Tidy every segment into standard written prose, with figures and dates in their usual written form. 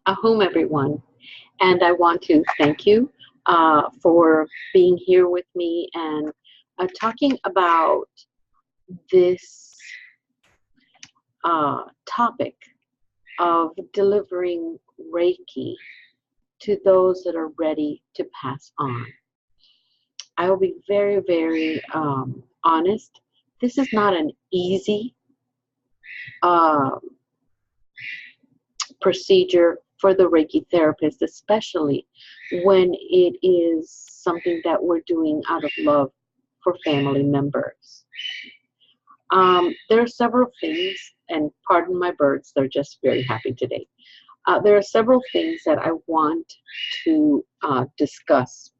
Ahum, everyone. And I want to thank you for being here with me and talking about this topic of delivering Reiki to those that are ready to pass on. I will be very, very honest. This is not an easy procedure for the Reiki therapist, especially when it is something that we're doing out of love for family members. There are several things, and pardon my birds, they're just very happy today. There are several things that I want to discuss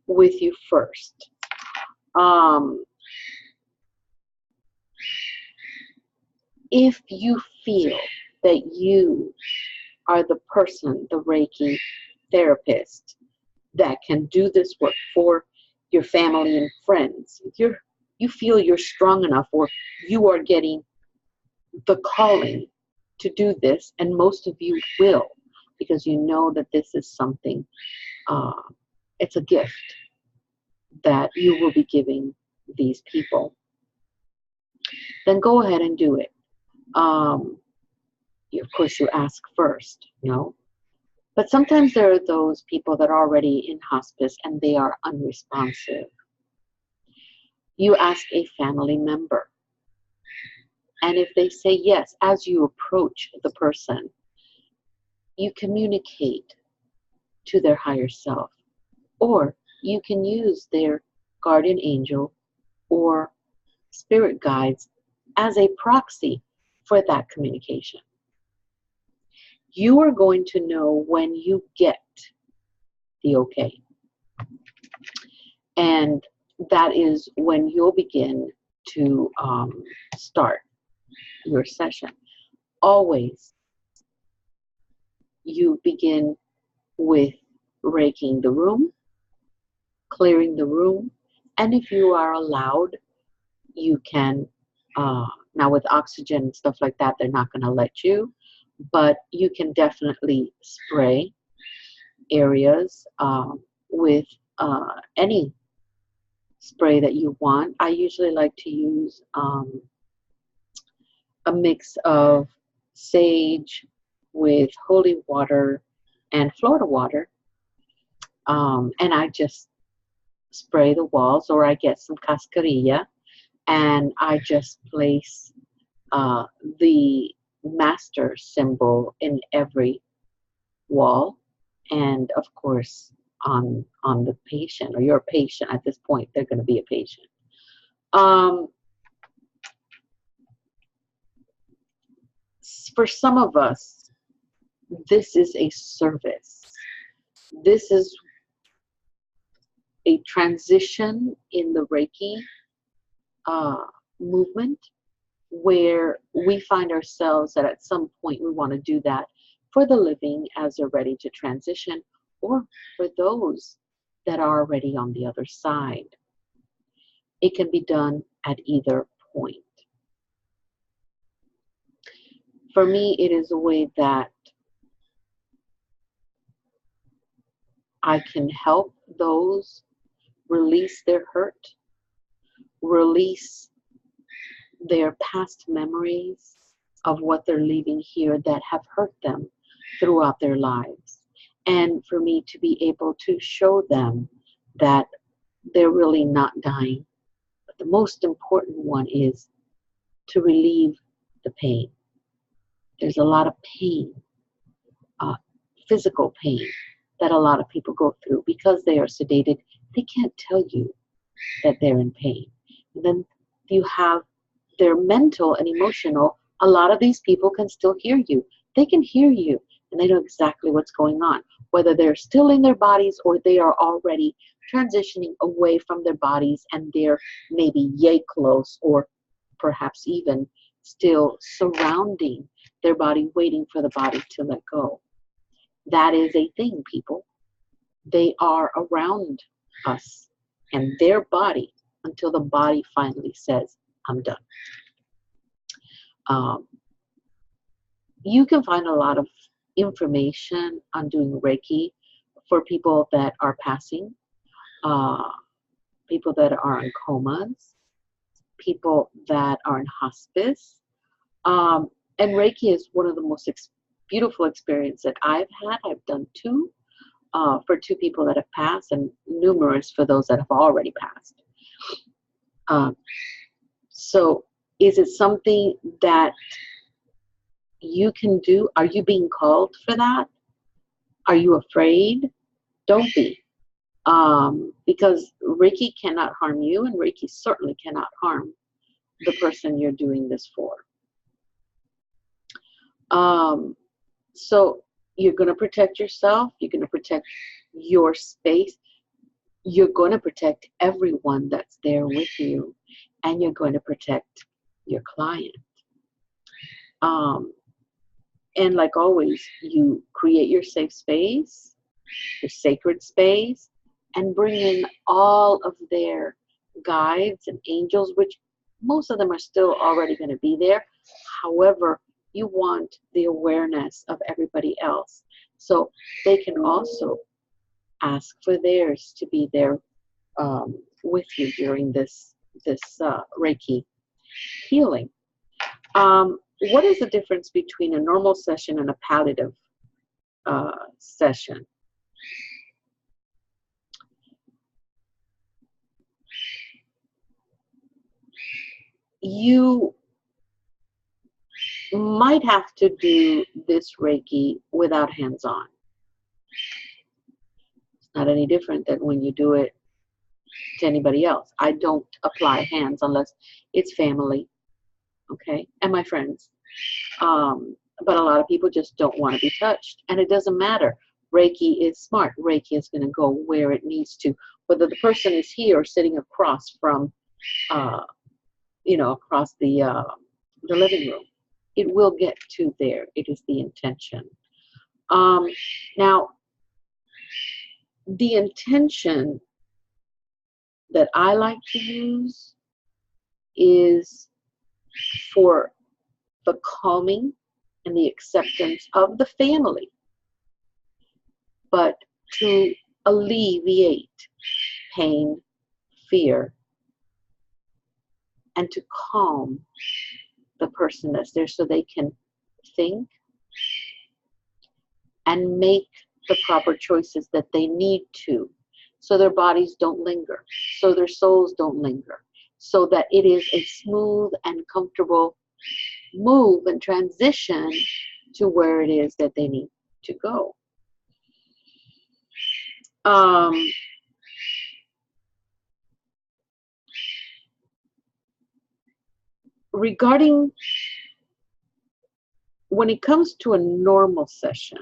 with you first. If you feel that you are the person, the Reiki therapist, that can do this work for your family and friends, if you feel you're strong enough, or you are getting the calling to do this, and most of you will, because you know that this is something, it's a gift that you will be giving these people, then go ahead and do it. Of course, you ask first, But sometimes there are those people that are already in hospice and they are unresponsive. You ask a family member. And if they say yes, as you approach the person, you communicate to their higher self. Or you can use their guardian angel or spirit guides as a proxy for that communication. You are going to know when you get the okay. And that is when you'll begin to start your session. Always, you begin with raking the room, clearing the room, and if you are allowed, you can, now with oxygen and stuff like that, they're not going to let you, but you can definitely spray areas with any spray that you want. I usually like to use a mix of sage with holy water and Florida water, and I just spray the walls, or I get some cascarilla and I just place the master symbol in every wall, and of course on the patient, or your patient. At this point, they're going to be a patient. For some of us, this is a service. This is a transition in the Reiki movement, where we find ourselves that at some point we want to do that for the living as they're ready to transition, or for those that are already on the other side. It can be done at either point. For me, it is a way that I can help those release their hurt, release their past memories of what they're leaving here that have hurt them throughout their lives. And for me to be able to show them that they're really not dying. But the most important one is to relieve the pain. There's a lot of pain, physical pain, that a lot of people go through because they are sedated. They can't tell you that they're in pain. And then you have their mental and emotional. A lot of these people can still hear you. They can hear you, and they know exactly what's going on, whether they're still in their bodies or they are already transitioning away from their bodies and they're maybe yay close, or perhaps even still surrounding their body, waiting for the body to let go. That is a thing, people. They are around us and their body until the body finally says, I'm done. you can find a lot of information on doing Reiki for people that are passing, uh, people that are in comas, people that are in hospice. Um, and Reiki is one of the most beautiful experiences that I've had. I've done two for two people that have passed, and numerous for those that have already passed. So is it something that you can do? Are you being called for that? Are you afraid? Don't be. Because Reiki cannot harm you, and Reiki certainly cannot harm the person you're doing this for. So you're going to protect yourself. You're going to protect your space. You're going to protect everyone that's there with you, and you're going to protect your client. And like always, you create your safe space, your sacred space, and bring in all of their guides and angels, which most of them are still already going to be there. However, you want the awareness of everybody else. So they can also ask for theirs to be there with you during this Reiki healing. What is the difference between a normal session and a palliative session? You might have to do this Reiki without hands-on. It's not any different than when you do it to anybody else. I don't apply hands unless it's family, okay, and my friends. But a lot of people just don't want to be touched, and it doesn't matter. Reiki is smart. Reiki is going to go where it needs to, whether the person is here or sitting across from, across the living room. It will get to there. It is the intention. Now, the intention that I like to use is for the calming and the acceptance of the family, but to alleviate pain, fear, and to calm the person that's there so they can think and make the proper choices that they need to, so their bodies don't linger, so their souls don't linger, so that it is a smooth and comfortable move and transition to where it is that they need to go. Regarding when it comes to a normal session,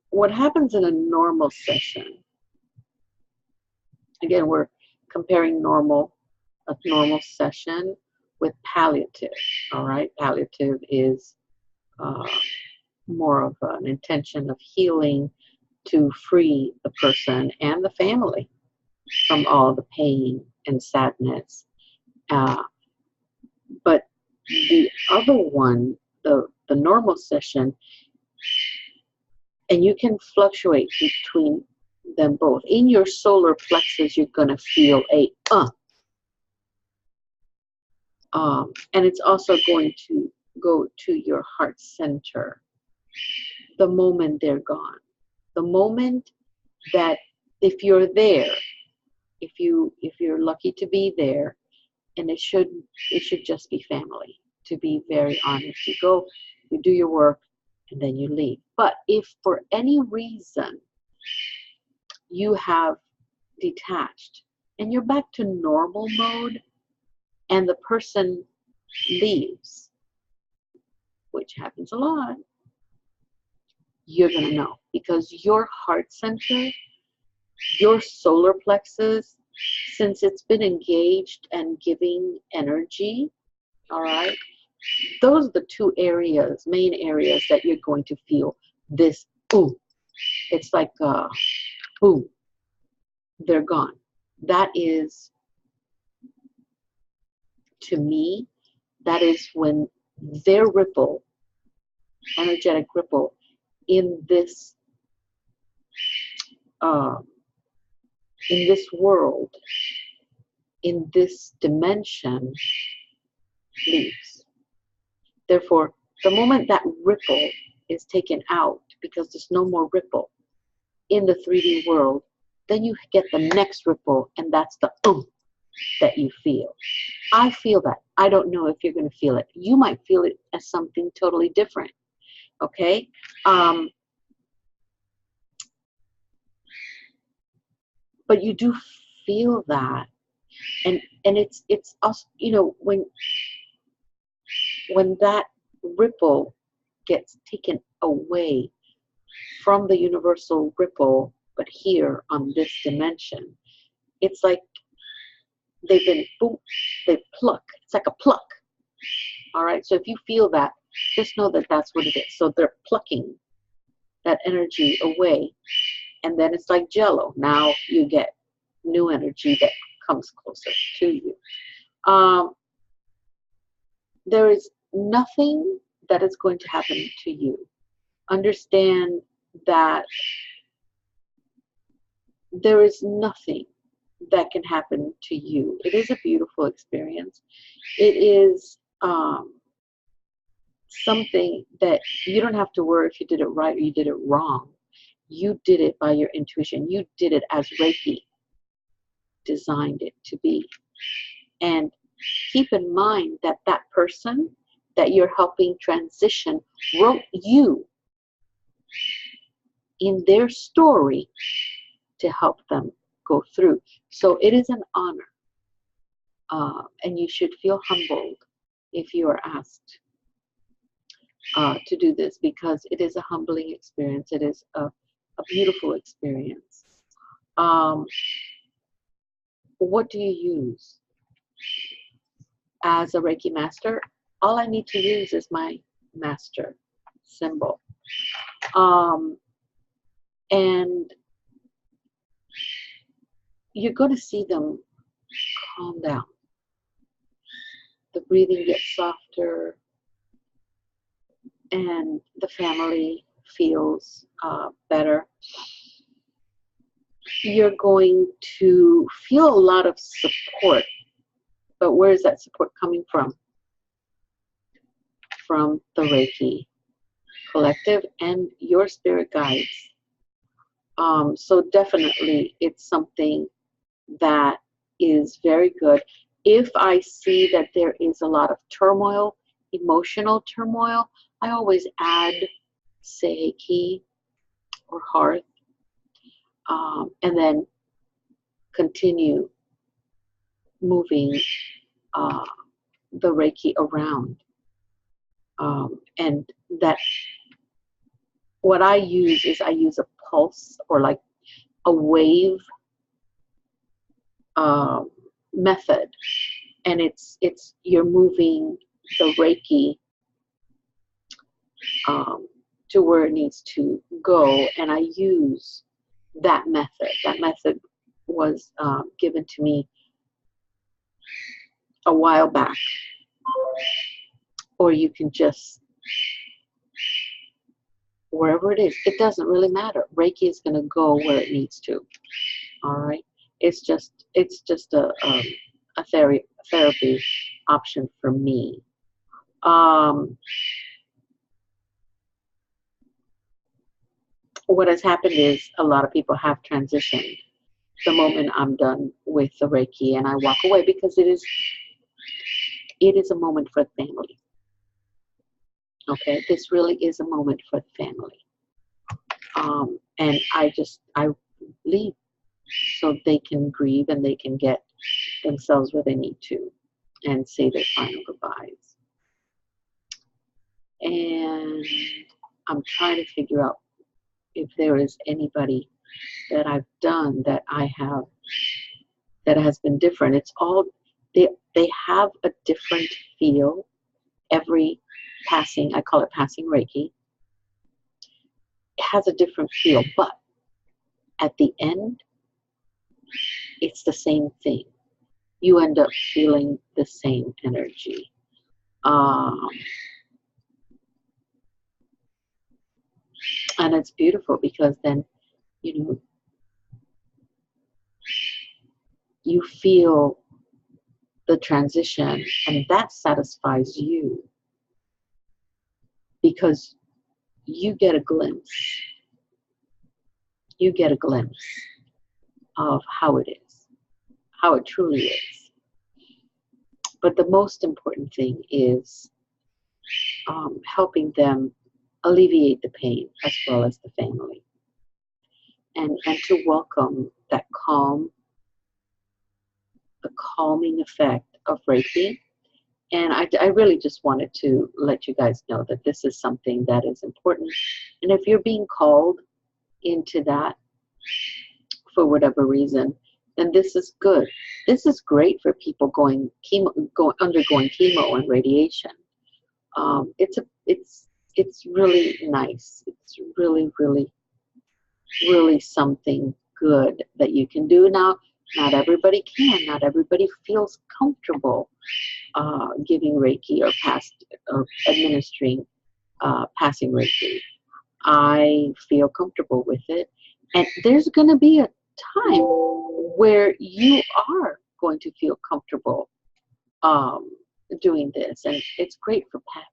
what happens in a normal session, again, we're comparing a normal session with palliative, all right? Palliative is more of an intention of healing to free the person and the family from all the pain and sadness. But the other one, the normal session, and you can fluctuate between them both. In your solar plexus, you're going to feel a and it's also going to go to your heart center the moment they're gone. The moment that if you're there, if you're lucky to be there, and it should just be family, to be very honest. You go, you do your work, and then you leave. But if for any reason you have detached and you're back to normal mode and the person leaves, which happens a lot, you're going to know, because your heart center, your solar plexus, since it's been engaged and giving energy, all right, those are the two areas, main areas that you're going to feel this ooh. It's like boom. they're gone. That is, to me, that is when their ripple, energetic ripple, in this world, in this dimension, leaves. Therefore, the moment that ripple is taken out, because there's no more ripple in the 3D world, then you get the next ripple, and that's the that you feel. I feel that. I don't know if you're going to feel it. You might feel it as something totally different. Okay? But you do feel that. And it's also, you know, when that ripple gets taken away from the universal ripple, but here on this dimension, it's like they've been, boom, they pluck. It's like a pluck. All right, so if you feel that, just know that that's what it is. So they're plucking that energy away, and then it's like jello. Now you get new energy that comes closer to you. There is nothing that is going to happen to you. Understand that there is nothing that can happen to you. It is a beautiful experience. It is something that you don't have to worry if you did it right or you did it wrong. You did it by your intuition. You did it as Reiki designed it to be. And keep in mind that that person that you're helping transition wrote you in their story to help them go through. So it is an honor. And you should feel humbled if you are asked to do this, because it is a humbling experience. It is a beautiful experience. What do you use? As a Reiki master, all I need to use is my master symbol. And you're going to see them calm down. The breathing gets softer, and the family feels better. You're going to feel a lot of support. But where is that support coming from? From the Reiki collective and your spirit guides. So definitely it's something that is very good. If I see that there is a lot of turmoil, emotional turmoil, I always add Seiki or hearth, and then continue moving the Reiki around. And that what I use is I use a pulse or like a wave method, and it's you're moving the Reiki to where it needs to go, and I use that method. That method was given to me a while back. Or you can just, wherever it is, it doesn't really matter. Reiki is going to go where it needs to. All right, it's just a therapy option for me. What has happened is a lot of people have transitioned the moment I'm done with the Reiki, and I walk away, because it is a moment for the family. Okay, this really is a moment for the family. And I leave so they can grieve and they can get themselves where they need to and say their final goodbyes. And I'm trying to figure out if there is anybody that I've done that has been different. It's all, they have a different feel. Every passing, I call it passing Reiki, it has a different feel, but at the end, it's the same thing. You end up feeling the same energy. And it's beautiful because then, you know, you feel the transition, and that satisfies you because you get a glimpse. You get a glimpse of how it is, how it truly is. But the most important thing is helping them alleviate the pain as well as the family. And to welcome that calm, the calming effect of Reiki. And I really just wanted to let you guys know that this is something that is important. And if you're being called into that for whatever reason, then this is good. This is great for people undergoing chemo and radiation. It's really nice. It's really, really, really something good that you can do. Now, not everybody can. Not everybody feels comfortable giving Reiki or administering passing Reiki. I feel comfortable with it. And there's going to be a time where you are going to feel comfortable doing this. And it's great for pets.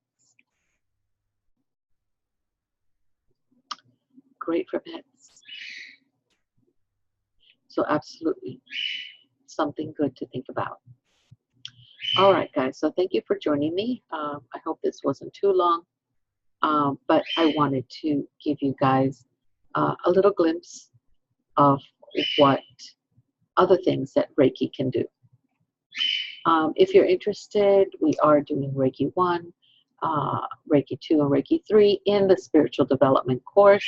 Great for pets. So absolutely something good to think about. All right, guys. So thank you for joining me. I hope this wasn't too long. But I wanted to give you guys a little glimpse of what other things that Reiki can do. If you're interested, we are doing Reiki 1, Reiki 2, and Reiki 3 in the Spiritual Development course.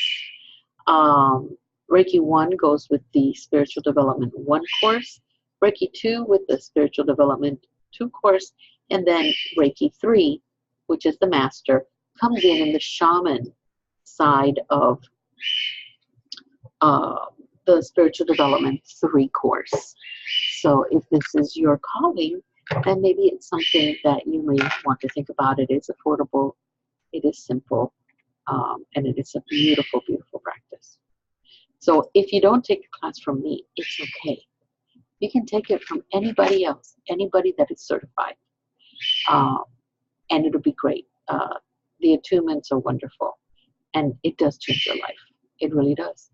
Reiki 1 goes with the Spiritual Development 1 course, Reiki 2 with the Spiritual Development 2 course, and then Reiki 3, which is the Master, comes in the shaman side of the Spiritual Development 3 course. So if this is your calling, then maybe it's something that you may want to think about. It is affordable, it is simple, and it is a beautiful, beautiful practice. So if you don't take a class from me, it's okay. You can take it from anybody else, anybody that is certified, and it'll be great. The attunements are wonderful, and it does change your life. It really does.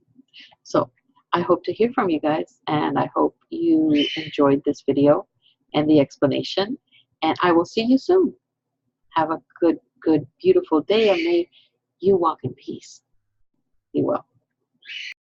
So I hope to hear from you guys, and I hope you enjoyed this video and the explanation, and I will see you soon. Have a good, beautiful day, and may you walk in peace. Be well.